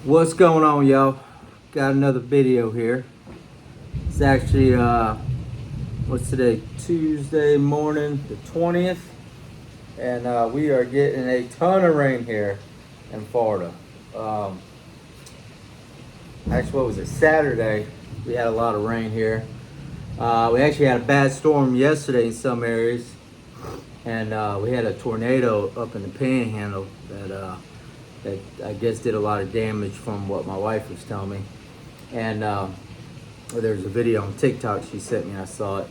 What's going on, y'all? Got another video here. It's actually what's today? Tuesday morning, the 20th, and we are getting a ton of rain here in Florida. Actually, what was it? Saturday, we had a lot of rain here. We actually had a bad storm yesterday in some areas, and we had a tornado up in the Panhandle that I guess did a lot of damage from what my wife was telling me. And there's a video on TikTok she sent me, and I saw it.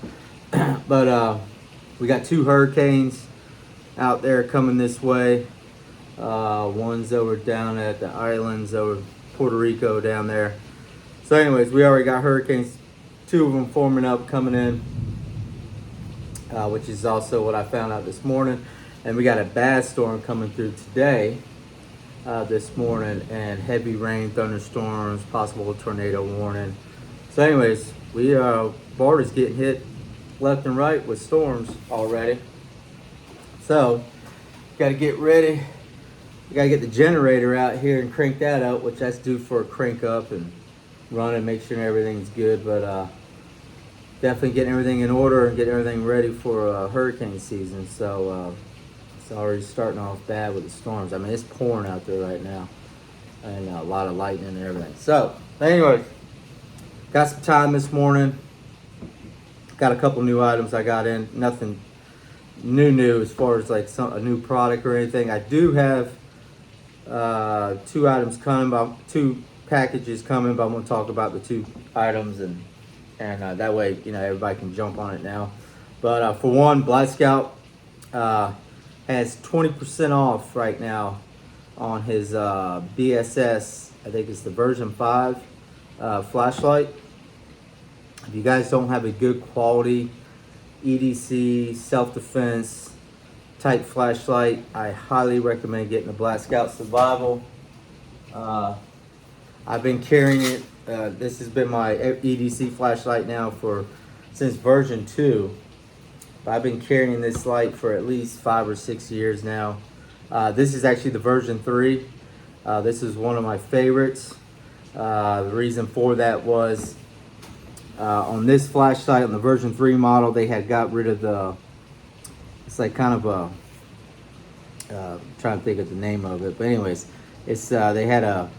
But we got two hurricanes out there coming this way. One's over down at the islands over Puerto Rico down there. So anyways, we already got hurricanes, two of them forming up, coming in, which is also what I found out this morning. And we got a bad storm coming through today, this morning, and heavy rain, thunderstorms, possible tornado warning. So anyways, Florida's getting hit left and right with storms already. So got to get ready. We got to get the generator out here and crank that up, which that's due for a crank up and run and make sure everything's good. But definitely getting everything in order and getting everything ready for hurricane season. So it's already starting off bad with the storms. I mean, it's pouring out there right now, and a lot of lightning and everything. So anyways, got some time this morning. Got a couple new items I got in. Nothing new as far as like a new product or anything. I do have two items coming, two packages coming, but I'm going to talk about the two items, and that way, everybody can jump on it now. But for one, Black Scout has 20% off right now on his BSS. I think it's the version 5 flashlight. If you guys don't have a good quality EDC self-defense type flashlight, I highly recommend getting the Black Scout Survival. I've been carrying it. This has been my EDC flashlight now since version 2. I've been carrying this light for at least 5 or 6 years now. This is actually the version 3. This is one of my favorites. The reason for that was on this flashlight, on the version 3 model, they had got rid of it's like kind of I'm trying to think of the name of it, but anyways, it's they had a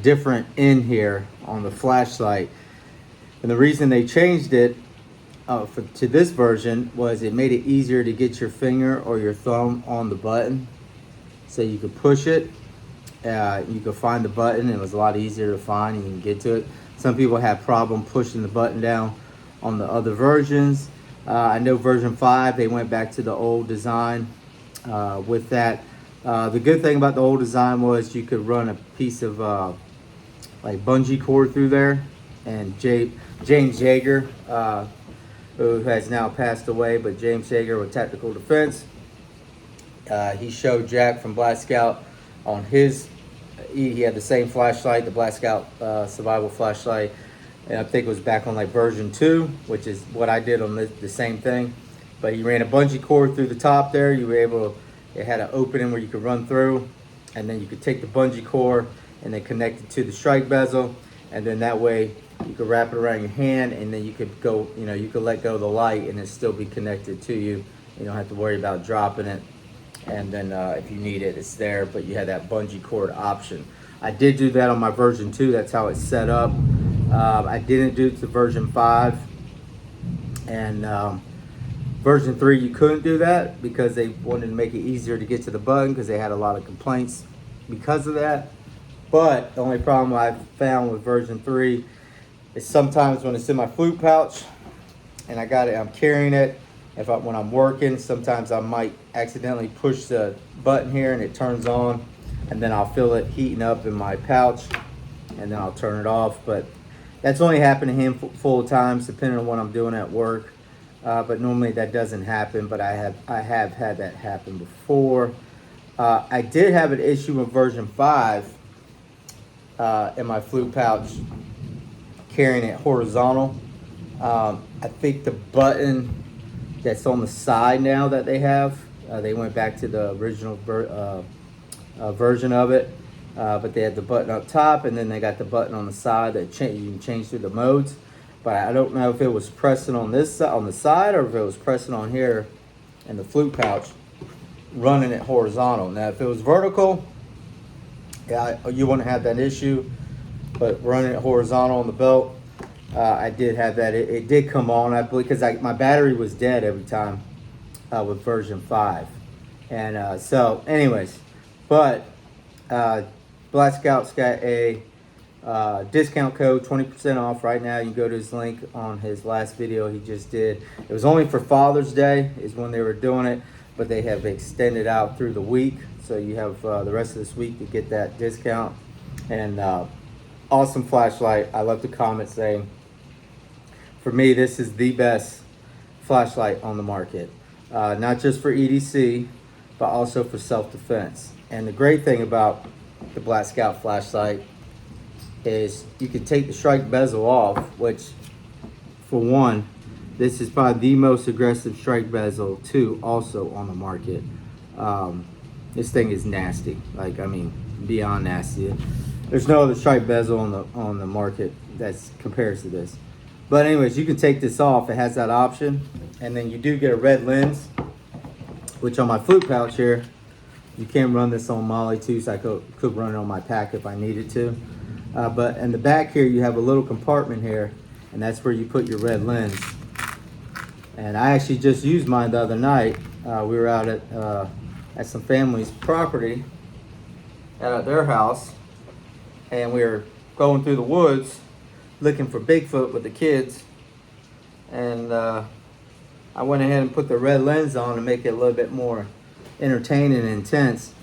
different end here on the flashlight, and the reason they changed it to this version was it made it easier to get your finger or your thumb on the button, so you could push it, you could find the button. It was a lot easier to find, and you can get to it. Some people had problem pushing the button down on the other versions. I know version 5, they went back to the old design with that. The good thing about the old design was you could run a piece of like bungee cord through there, and James Yeager, who has now passed away, but James Yeager with Tactical Defense, he showed Jack from Black Scout on his, he had the same flashlight, the Black Scout Survival flashlight, and I think it was back on like version 2, which is what I did on the same thing. But he ran a bungee cord through the top there. You were able to, it had an opening where you could run through, and then you could take the bungee cord and then connect it to the strike bezel, and then that way you could wrap it around your hand, and then you could go, you could let go of the light and it still be connected to you. You don't have to worry about dropping it. And then if you need it, it's there, but you had that bungee cord option. I did do that on my version 2. That's how it's set up. I didn't do it to version 5. And version 3, you couldn't do that because they wanted to make it easier to get to the button, because they had a lot of complaints because of that. But the only problem I've found with version 3 is sometimes when it's in my flute pouch and I'm carrying it, when I'm working, sometimes I might accidentally push the button here and it turns on, and then I'll feel it heating up in my pouch, and then I'll turn it off. But that's only happened to him full times, depending on what I'm doing at work. But normally that doesn't happen, but I have had that happen before. I did have an issue with version 5 in my flute pouch, carrying it horizontal. I think the button that's on the side now that they went back to the original version of it. but they have the button up top, and then they got the button on the side that you can change through the modes. But I don't know if it was pressing on this on the side, or if it was pressing on here in the flute pouch, running it horizontal. Now, if it was vertical, yeah, you wouldn't have that issue. But running it horizontal on the belt, I did have that. It did come on, I believe, because my battery was dead every time with version 5. And so, anyways, but Black Scout's got a discount code, 20% off right now. You can go to his link on his last video he just did. It was only for Father's Day is when they were doing it, but they have extended out through the week. So you have the rest of this week to get that discount. And awesome flashlight. I love the comment saying, for me, this is the best flashlight on the market. Not just for EDC, but also for self-defense. And the great thing about the Black Scout flashlight is you can take the strike bezel off, which, for one, this is probably the most aggressive strike bezel too, also on the market. This thing is nasty. Like, I mean, beyond nasty. There's no other strike bezel on the market that compares to this. But anyways, you can take this off. It has that option, and then you do get a red lens, which on my flute pouch here, you can run this on Molly too, so I could run it on my pack if I needed to. But in the back here, you have a little compartment here, and that's where you put your red lens. And I actually just used mine the other night. We were out at some family's property, at their house, and we were going through the woods looking for Bigfoot with the kids. And I went ahead and put the red lens on to make it a little bit more entertaining and intense.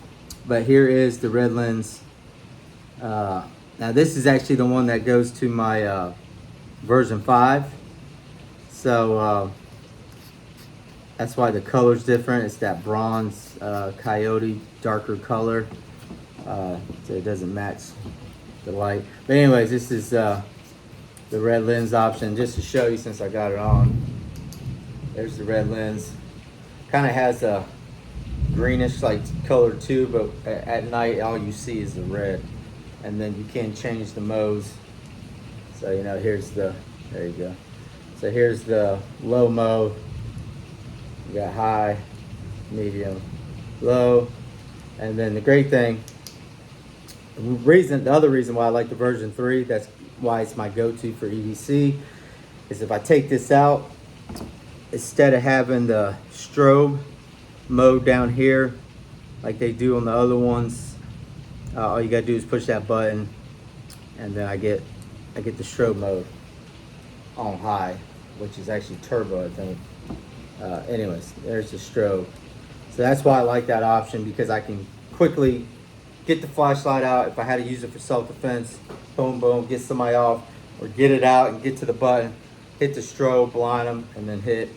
But here is the red lens. Now this is actually the one that goes to my version 5. So that's why the color's different. It's that bronze coyote darker color. So it doesn't match the light. But anyways, this is the red lens option, just to show you since I got it on. There's the red lens. Kind of has a greenish like color too, but at night all you see is the red. And then you can change the modes. So you know, here's the, there you go. So here's the low mode. You got high, medium, low. And then the great thing, the other reason why I like the version 3, that's why it's my go-to for EDC, is if I take this out, instead of having the strobe mode down here like they do on the other ones, all you gotta do is push that button, and then I get the strobe mode on high, which is actually turbo, I think. Anyways, there's the strobe. So that's why I like that option, because I can quickly get the flashlight out if I had to use it for self-defense. Boom, boom, get somebody off, or get it out and get to the button, hit the strobe, blind them, and then hit.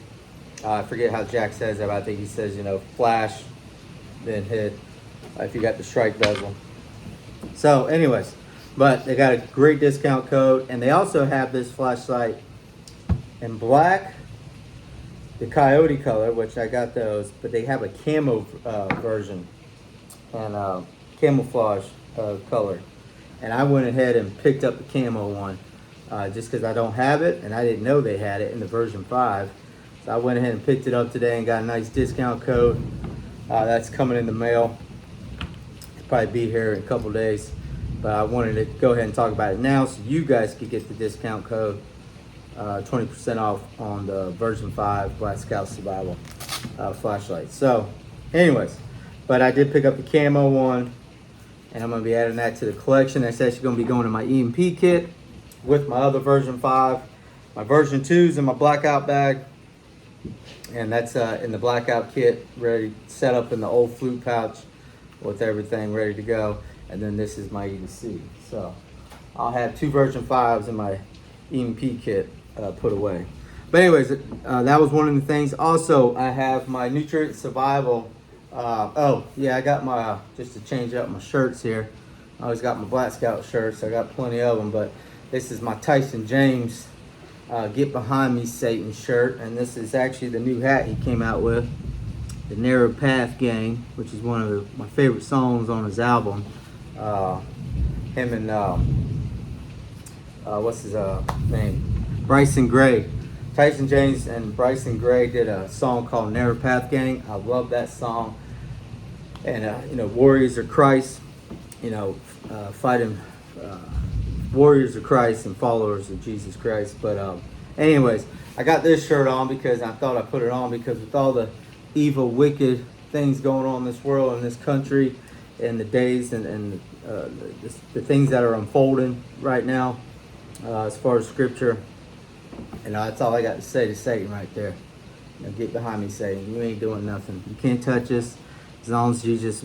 I forget how Jack says it, but I think he says, you know, flash, then hit, if you got the strike bezel. So anyways, but they got a great discount code, and they also have this flashlight in black, the coyote color, which I got those, but they have a camo version and camouflage color. And I went ahead and picked up the camo one just because I don't have it, and I didn't know they had it in the version 5. So I went ahead and picked it up today and got a nice discount code. That's coming in the mail. It'll probably be here in a couple days, but I wanted to go ahead and talk about it now so you guys could get the discount code, 20% off on the version 5 Black Scout Survival flashlight. So anyways, but I did pick up the camo one, and I'm going to be adding that to the collection. That's actually going to be going in my EMP kit with my other version 5. My version 2 is in my blackout bag, and that's in the blackout kit, ready, set up in the old flute pouch with everything ready to go. And then this is my EDC. So I'll have 2 version 5s in my EMP kit put away. But anyways, that was one of the things. Also, I have my Nutrient Survival. Oh yeah, I got my, just to change up my shirts here, I always got my Black Scout shirts. I got plenty of them, but this is my Tyson James Get Behind Me Satan shirt, and this is actually the new hat he came out with, the Narrow Path Gang, which is one of my favorite songs on his album. Him and what's his name? Bryson Gray. Tyson James and Bryson Gray did a song called Narrow Path Gang. I love that song. And Warriors of Christ. Fighting warriors of Christ and followers of Jesus Christ. But anyways, I got this shirt on because I thought I put it on because with all the evil, wicked things going on in this world, in this country, and the days and the things that are unfolding right now, as far as scripture, that's all I got to say to Satan right there. Get behind me, Satan. You ain't doing nothing. You can't touch us. As long as Jesus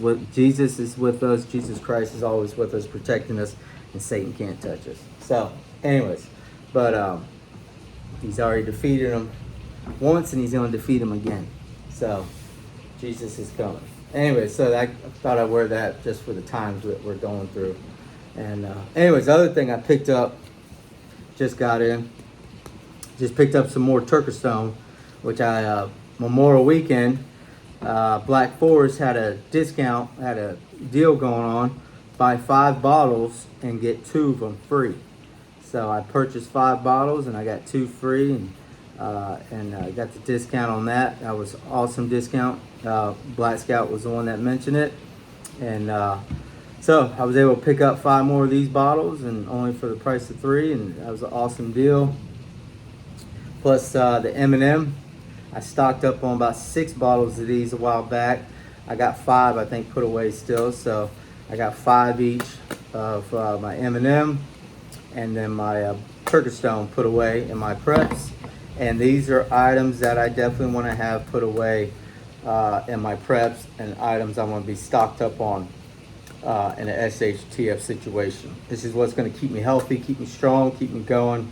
is with us, Jesus Christ is always with us, protecting us, and Satan can't touch us. So, anyways, but he's already defeated him once, and he's going to defeat him again. So, Jesus is coming. Anyway, so I thought I'd wear that just for the times that we're going through. And anyways, the other thing I picked up, just got in, just picked up some more Turkish Stone, which Memorial Weekend, Black Forest had a discount, had a deal going on. Buy 5 bottles and get 2 of them free. So I purchased 5 bottles and I got 2 free, and I got the discount on that. That was awesome discount. Black Scout was the one that mentioned it, and so I was able to pick up 5 more of these bottles, and only for the price of 3, and that was an awesome deal. Plus the M&M. I stocked up on about 6 bottles of these a while back. I got 5, I think, put away still. So I got 5 each of my M&M, and then my Turkish Stone put away in my preps. And these are items that I definitely want to have put away in my preps, and items I want to be stocked up on in an SHTF situation. This is what's going to keep me healthy, keep me strong, keep me going.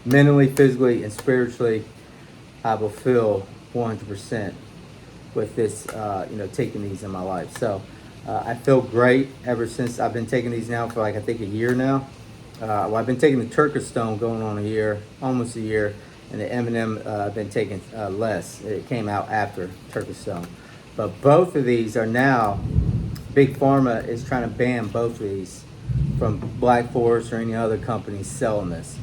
Mentally, physically, and spiritually, I will feel 100% with this, taking these in my life. So I feel great ever since I've been taking these now for I think a year now. I've been taking the Turkish Stone going on a year, almost a year, and the M&M I've been taking less. It came out after Turkish Stone. But both of these are now, Big Pharma is trying to ban both of these from Black Forest or any other companies selling this.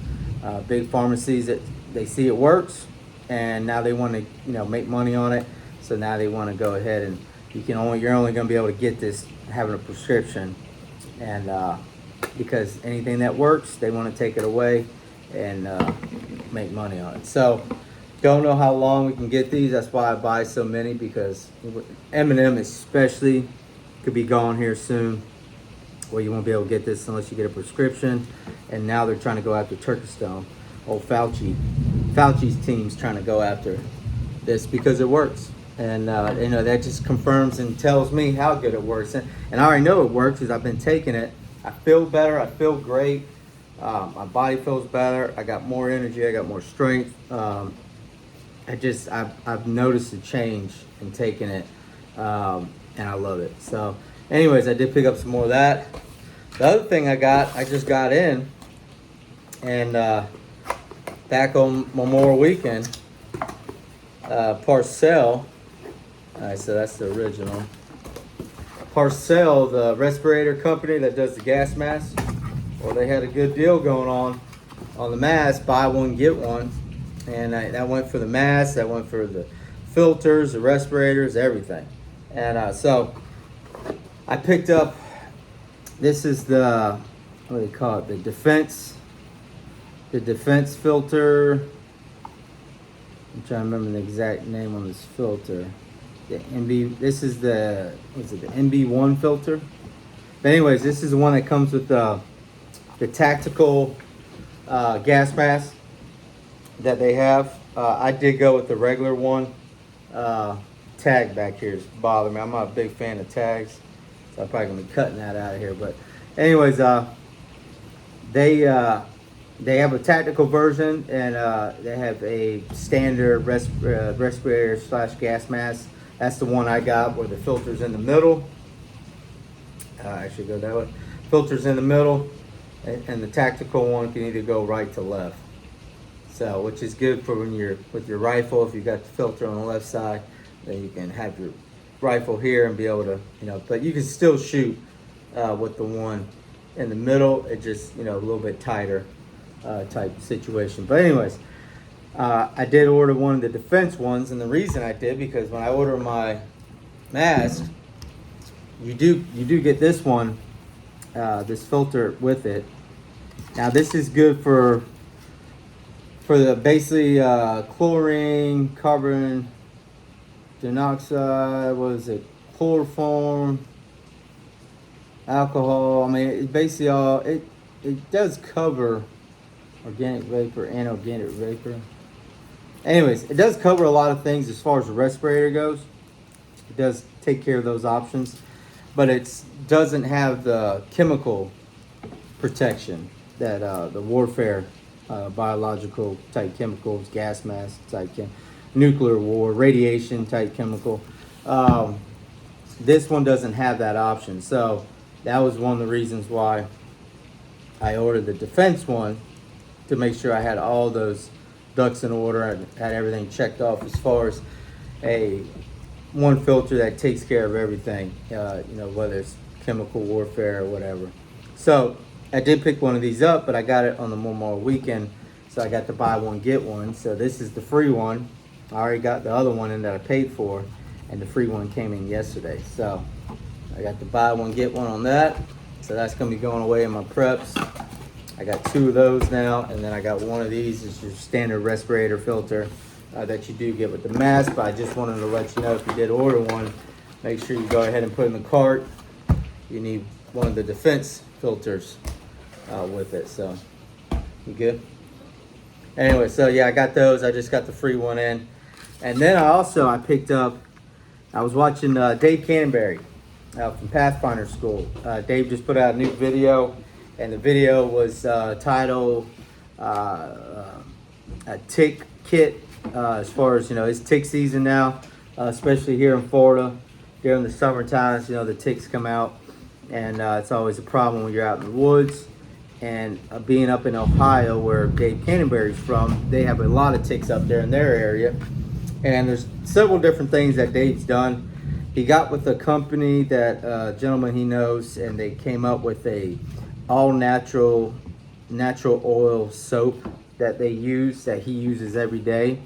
Big pharmacies, they see it works, and now they want to make money on it. So now they want to go ahead, and you're only going to be able to get this having a prescription, and because anything that works, they want to take it away and make money on it. So don't know how long we can get these. That's why I buy so many, because M&M especially could be gone here soon. Well, you won't be able to get this unless you get a prescription. And now they're trying to go after Turkish Stone. Old Fauci's team's trying to go after this because it works. And that just confirms and tells me how good it works. And I already know it works because I've been taking it. I feel better. I feel great. My body feels better. I got more energy. I got more strength. I've noticed a change in taking it, and I love it. So anyways, I did pick up some more of that. The other thing I just got in, and back on Memorial Weekend, Parcell. All right, so that's the original. Parcell, the respirator company that does the gas mask. Well, they had a good deal going on the mask, buy one, get one. And that went for the mask, that went for the filters, the respirators, everything. And so I picked up, this is the, what do they call it? The defense filter. I'm trying to remember the exact name on this filter. This is the NB1 filter. But anyways, this is the one that comes with the tactical gas mask that they have. I did go with the regular one. Tag back here is bothering me. I'm not a big fan of tags, so I'm probably gonna be cutting that out of here. But anyways, they have a tactical version, and they have a standard respirator / gas mask. That's the one I got, where the filter's in the middle. Actually, go that way. Filter's in the middle, and the tactical one can either go right to left. So, which is good for when you're with your rifle. If you got the filter on the left side, then you can have your rifle here and be able to, but you can still shoot with the one in the middle. It just, a little bit tighter type situation. But anyways, I did order one of the defense ones, and the reason I did, because when I order my mask, you do get this one, this filter with it. Now this is good for the basically chlorine, carbon dioxide, what is it, chloroform, alcohol. I mean, it's basically all, it does cover organic vapor and organic vapor. Anyways, it does cover a lot of things as far as the respirator goes. It does take care of those options, but it doesn't have the chemical protection that the warfare, biological type chemicals, gas mask type nuclear war, radiation type chemical. This one doesn't have that option. So that was one of the reasons why I ordered the defense one, to make sure I had all those ducks in order and had everything checked off as far as one filter that takes care of everything, whether it's chemical warfare or whatever. So I did pick one of these up, but I got it on the Memorial weekend, so I got to buy one, get one. So this is the free one. I already got the other one in that I paid for, and the free one came in yesterday. So I got to buy one, get one on that. So that's gonna be going away in my preps. I got 2 of those now, and then I got one of these. It's your standard respirator filter that you do get with the mask. But I just wanted to let you know, if you did order one, make sure you go ahead and put in the cart. You need one of the defense filters with it. So you good? Anyway, so yeah, I got those. I just got the free one in. And then I picked up, I was watching Dave Canterbury from Pathfinder School. Dave just put out a new video, and the video was titled a tick kit, as far as, it's tick season now, especially here in Florida. During the summer times, the ticks come out, and it's always a problem when you're out in the woods. And being up in Ohio, where Dave Canterbury's from, they have a lot of ticks up there in their area. And there's several different things that Dave's done. He got with a company that gentleman he knows, and they came up with a all natural oil soap that they use, that he uses every day.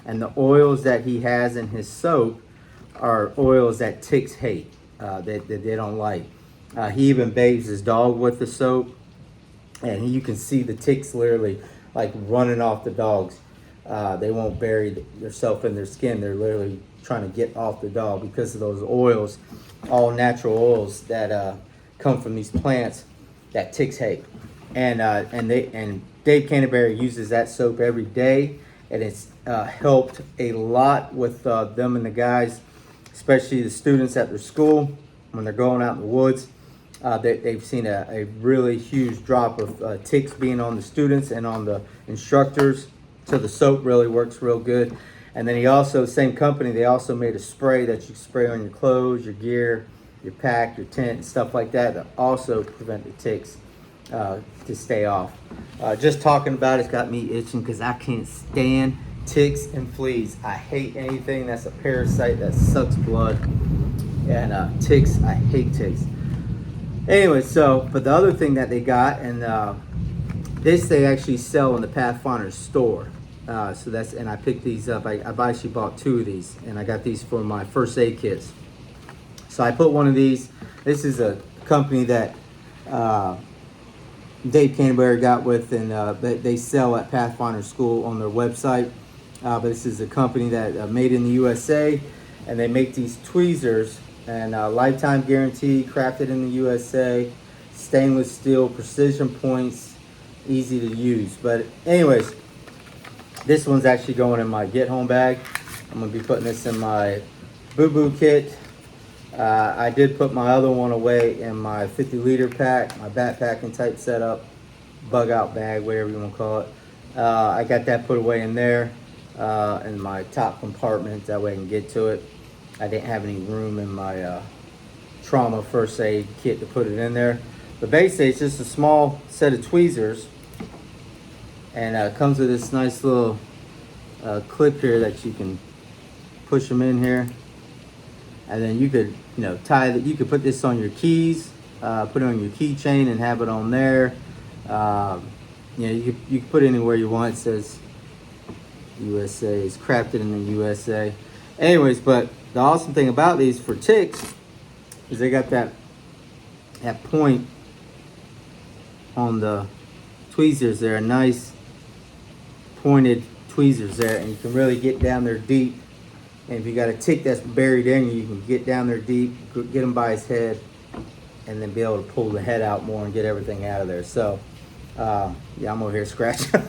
And the oils that he has in his soap are oils that ticks hate, that they don't like. He even bathes his dog with the soap, and you can see the ticks literally like running off the dogs. They won't bury themselves in their skin. They're literally trying to get off the dog because of those oils, all natural oils that come from these plants that ticks hate. And Dave Canterbury uses that soap every day, and it's helped a lot with them and the guys, especially the students at their school when they're going out in the woods. They've seen a really huge drop of ticks being on the students and on the instructors. So the soap really works real good. And then he also, same company, they also made a spray that you spray on your clothes, your gear, your pack, your tent, and stuff like that, that also prevent the ticks to stay off. Just talking about it's got me itching, because I can't stand ticks and fleas. I hate anything that's a parasite that sucks blood. And ticks, I hate ticks. Anyway, but the other thing that they got, and this they actually sell in the Pathfinder store. And I picked these up. I've actually bought 2 of these, and I got these for my first aid kits. So I put one of these. This is a company that Dave Canterbury got with, and they sell at Pathfinder School on their website. But this is a company that made in the USA, and they make these tweezers, and lifetime guarantee, crafted in the USA, stainless steel, precision points, easy to use. But anyways, this one's actually going in my get home bag. I'm gonna be putting this in my boo-boo kit. I did put my other one away in my 50-liter pack, my backpacking type setup, bug out bag, whatever you want to call it. I got that put away in there, in my top compartment, that way I can get to it. I didn't have any room in my trauma first aid kit to put it in there. But basically, it's just a small set of tweezers, and it comes with this nice little clip here that you can push them in here. And then you could, tie that. You could put this on your keys, put it on your keychain and have it on there. You know, you can put it anywhere you want. It says USA, is crafted in the USA. Anyways, but the awesome thing about these for ticks is they got that point on the tweezers there, nice pointed tweezers there, and you can really get down there deep. And if you got a tick that's buried in you, you can get down there deep, get him by his head, and then be able to pull the head out more and get everything out of there. So yeah, I'm over here scratching.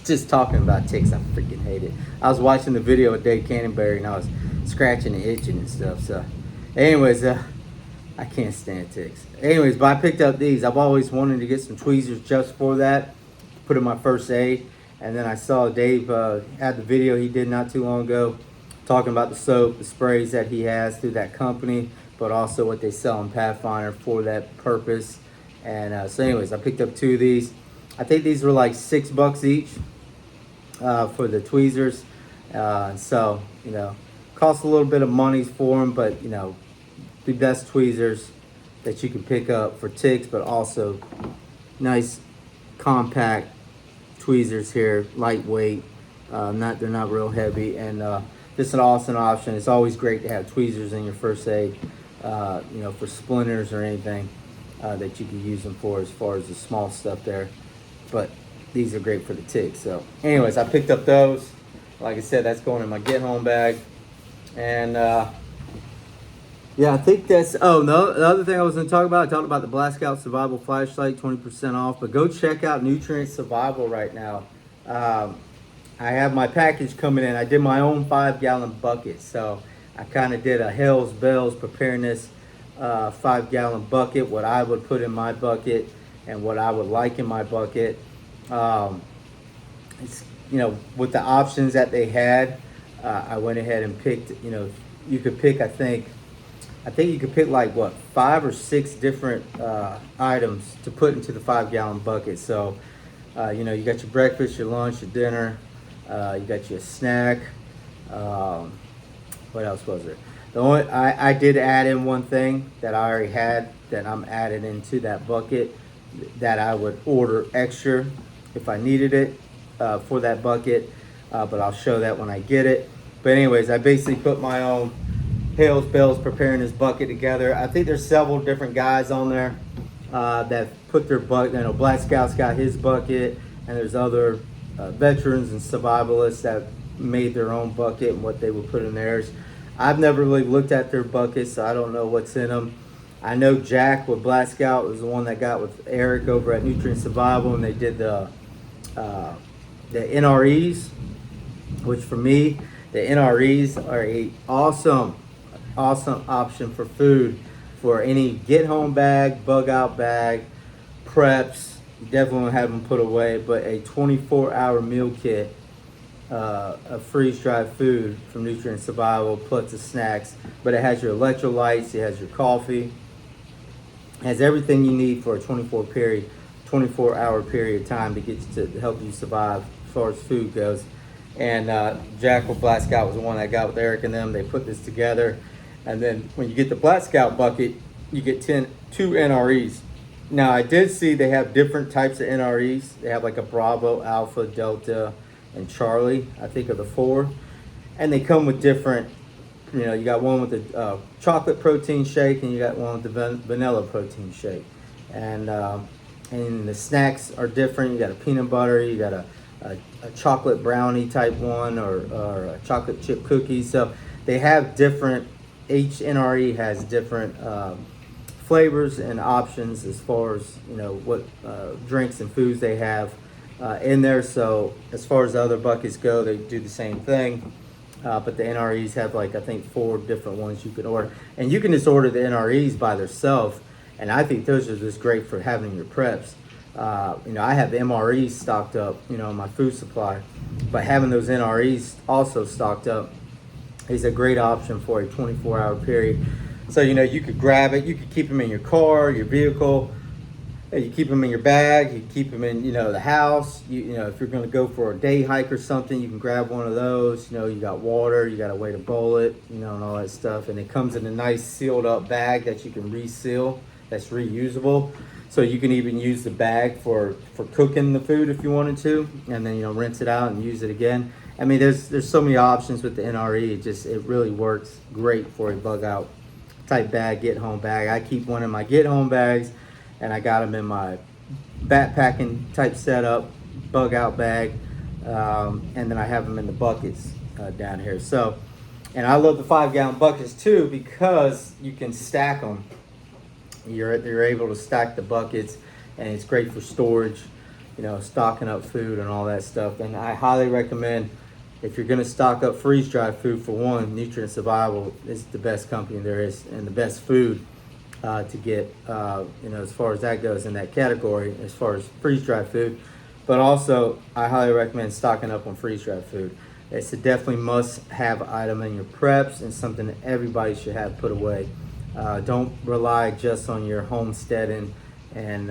Just talking about ticks, I freaking hate it. I was watching the video of Dave Cannonberry and I was scratching and itching and stuff. So anyways, I can't stand ticks. Anyways, but I picked up these. I've always wanted to get some tweezers just for that, put in my first aid. And then I saw Dave had the video he did not too long ago talking about the soap, the sprays that he has through that company, but also what they sell in Pathfinder for that purpose. And so anyways, I picked up 2 of these. I think these were like $6 each for the tweezers. So, you know, cost a little bit of money for them, but, you know, the best tweezers that you can pick up for ticks, but also nice compact tweezers here, lightweight. They're not real heavy, and this is an awesome option. It's always great to have tweezers in your first aid, you know, for splinters or anything that you can use them for as far as the small stuff there. But these are great for the ticks. So anyways, I picked up those. Like I said, that's going in my get home bag. And yeah, I think that's, oh, no, the other thing I was going to talk about, I talked about the Black Scout Survival Flashlight, 20% off. But go check out Nutrient Survival right now. I have my package coming in. I did my own 5-gallon bucket. So I kind of did a Hell's Bells preparedness 5-gallon bucket, what I would put in my bucket and what I would like in my bucket. It's, you know, with the options that they had, I went ahead and picked, you know, you could pick, I think you could pick like what, 5 or 6 different items to put into the 5-gallon bucket. So, you know, you got your breakfast, your lunch, your dinner, you got your snack. What else was there? The only, I did add in one thing that I already had that I'm adding into that bucket that I would order extra if I needed it for that bucket, but I'll show that when I get it. But anyways, I basically put my own Hell's Bells preparedness bucket together. I think there's several different guys on there that put their bucket. You know, Black Scout's got his bucket, and there's other veterans and survivalists that made their own bucket and what they would put in theirs. I've never really looked at their buckets, so I don't know what's in them. I know Jack with Black Scout was the one that got with Eric over at Nutrient Survival, and they did the NREs, which for me, the NREs are a awesome option for food for any get home bag, bug out bag, preps. You definitely want to have them put away, but a 24-hour meal kit of freeze-dried food from Nutrient Survival plus the snacks. But it has your electrolytes, it has your coffee, it has everything you need for a 24-hour period of time to get to help you survive as far as food goes. And Jack with Black Scout was the one that got with Eric and them. They put this together, and then when you get the Black Scout bucket, you get 2 NREs. Now I did see they have different types of NREs. They have like a Bravo, Alpha, Delta, and Charlie, I think, are the 4, and they come with different. You know, you got one with the chocolate protein shake, and you got one with the vanilla protein shake, and the snacks are different. You got a peanut butter, you got a chocolate brownie type one, or a chocolate chip cookie. So they have different. Each NRE has different flavors and options as far as, you know, what drinks and foods they have in there. So as far as the other buckets go, they do the same thing. But the NREs have, like, I think 4 different ones you can order. And you can just order the NREs by themselves. And I think those are just great for having your preps. You know, I have the MREs stocked up, you know, in my food supply. But having those NREs also stocked up is a great option for a 24-hour period. So, you know, you could grab it. You could keep them in your car, your vehicle. You keep them in your bag. You keep them in, the house. You know, if you're going to go for a day hike or something, you can grab one of those. You know, you got water, you got a way to boil it, and all that stuff. And it comes in a nice sealed up bag that you can reseal. That's reusable. So you can even use the bag for cooking the food if you wanted to, and then rinse it out and use it again. I mean, there's so many options with the NRE. It really works great for a bug out type bag, get home bag. I keep one in my get home bags, and I got them in my backpacking type setup, bug out bag, and then I have them in the buckets down here. So, and I love the 5-gallon buckets too because you can stack them. You're able to stack the buckets, and it's great for storage, stocking up food and all that stuff. And I highly recommend, if you're going to stock up freeze-dried food, for one, Nutrient Survival is the best company there is and the best food to get, as far as that goes in that category, as far as freeze-dried food. But also, I highly recommend stocking up on freeze-dried food. It's a definitely must-have item in your preps and something that everybody should have put away. Don't rely just on your homesteading and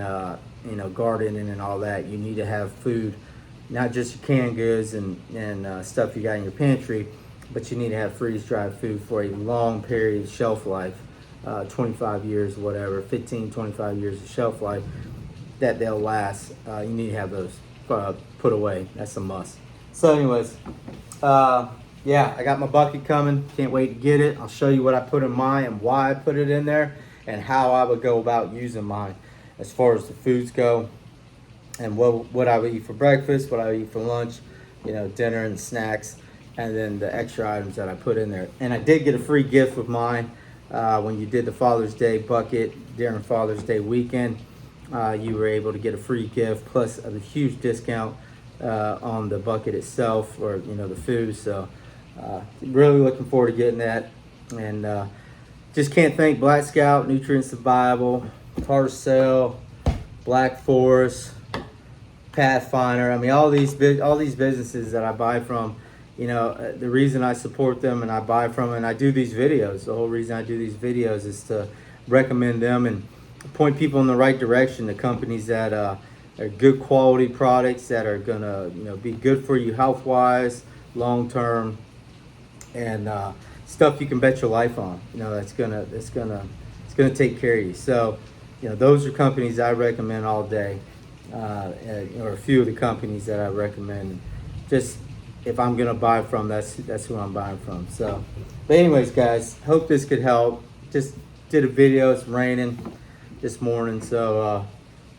gardening and all that. You need to have food, not just your canned goods and stuff you got in your pantry, but you need to have freeze-dried food for a long period of shelf life, 25 years, whatever, 15, 25 years of shelf life that they'll last. You need to have those put away. That's a must. So anyways, yeah, I got my bucket coming. Can't wait to get it. I'll show you what I put in mine and why I put it in there and how I would go about using mine as far as the foods go, and what I would eat for breakfast, what I would eat for lunch, dinner and snacks, and then the extra items that I put in there. And I did get a free gift with mine when you did the Father's Day bucket during Father's Day weekend. You were able to get a free gift plus a huge discount on the bucket itself, or the food. So really looking forward to getting that, and just can't thank Black Scout, Nutrient Survival, Parcel, Black Forest, Pathfinder. I mean, all these businesses that I buy from. The reason I support them and I buy from them and I do these videos, the whole reason I do these videos is to recommend them and point people in the right direction, the companies that are good quality products that are gonna be good for you health wise, long term, and stuff you can bet your life on. That's gonna take care of you. So those are companies I recommend all day, or a few of the companies that I recommend. Just if I'm gonna buy from, that's who I'm buying from. So, but anyways, guys, hope this could help. Just did a video. It's raining this morning, so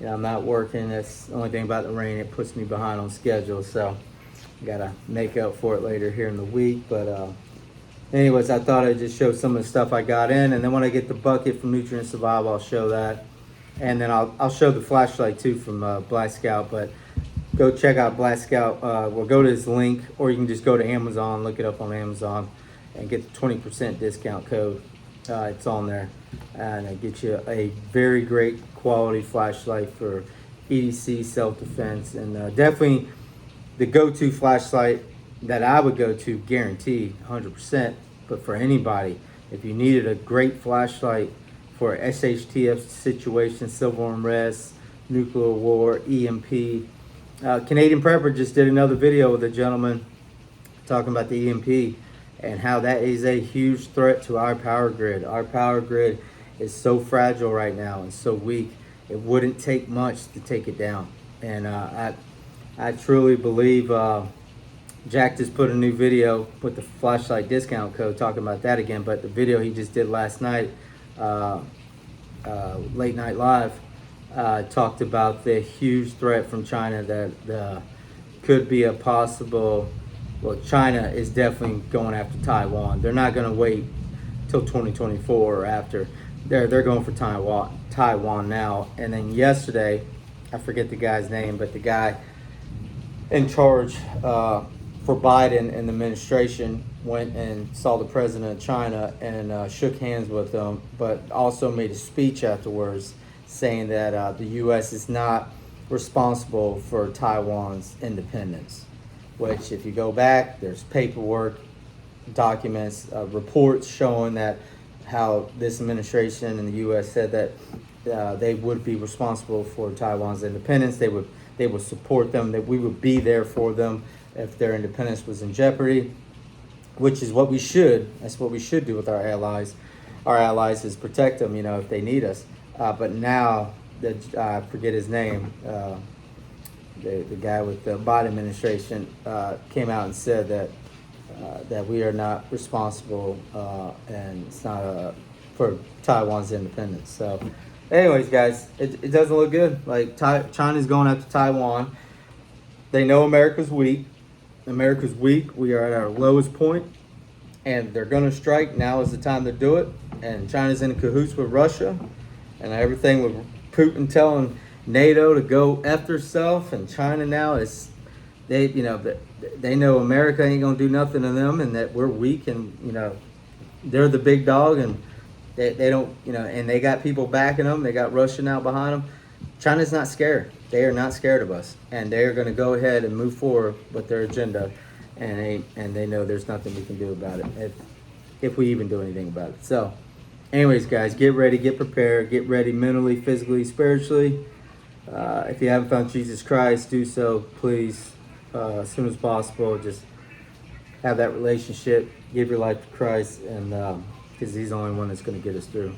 I'm not working. That's the only thing about the rain. It puts me behind on schedule, so I gotta make up for it later here in the week. But anyways, I thought I'd just show some of the stuff I got in, and then when I get the bucket from Nutrient Survival, I'll show that, and then I'll show the flashlight too from Black Scout. But go check out Black Scout. We'll go to his link, or you can just go to Amazon, look it up on Amazon, and get the 20% discount code. It's on there, and it gets you a very great quality flashlight for EDC, self-defense, and definitely the go-to flashlight that I would go to, guaranteed 100%. But for anybody, if you needed a great flashlight for SHTF situation, civil unrest, nuclear war, EMP, Canadian Prepper just did another video with a gentleman talking about the EMP and how that is a huge threat to our power grid. Our power grid is so fragile right now and so weak. It wouldn't take much to take it down. And I truly believe Jack just put a new video with the flashlight discount code talking about that again. But the video he just did last night, Late Night Live, talked about the huge threat from China that could be a possible. Well, China is definitely going after Taiwan. They're not going to wait till 2024 or after. They're going for Taiwan now. And then yesterday, I forget the guy's name, but the guy in charge for Biden and the administration went and saw the president of China and shook hands with him, but also made a speech afterwards saying that the U.S. is not responsible for Taiwan's independence, which if you go back, there's paperwork, documents, reports showing that how this administration in the U.S. said that they would be responsible for Taiwan's independence. They would support them. That we would be there for them if their independence was in jeopardy, which is what we should. That's what we should do with our allies. Our allies is protect them, if they need us. But now, I forget his name. The guy with the Biden administration came out and said that we are not responsible, and it's not for Taiwan's independence. So, anyways, guys, it doesn't look good. Like China's going after Taiwan. They know America's weak. America's weak. We are at our lowest point, and they're going to strike. Now is the time to do it. And China's in cahoots with Russia, and everything with Putin telling NATO to go F herself, and China now is they know America ain't gonna do nothing to them, and that we're weak, and they're the big dog, and they don't and they got people backing them. They got Russia now behind them. China's not scared. They are not scared of us, and they are going to go ahead and move forward with their agenda, and they know there's nothing we can do about it if we even do anything about it. So, anyways, guys, get ready, get prepared, get ready mentally, physically, spiritually. If you haven't found Jesus Christ, do so, please, as soon as possible. Just have that relationship, give your life to Christ, and because He's the only one that's going to get us through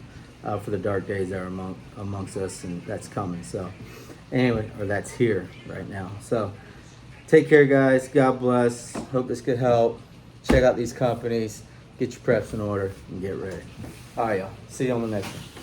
for the dark days that are amongst us, and that's coming. So, anyway, or that's here right now. So, take care, guys. God bless. Hope this could help. Check out these companies. Get your preps in order and get ready. All right, y'all. See you on the next one.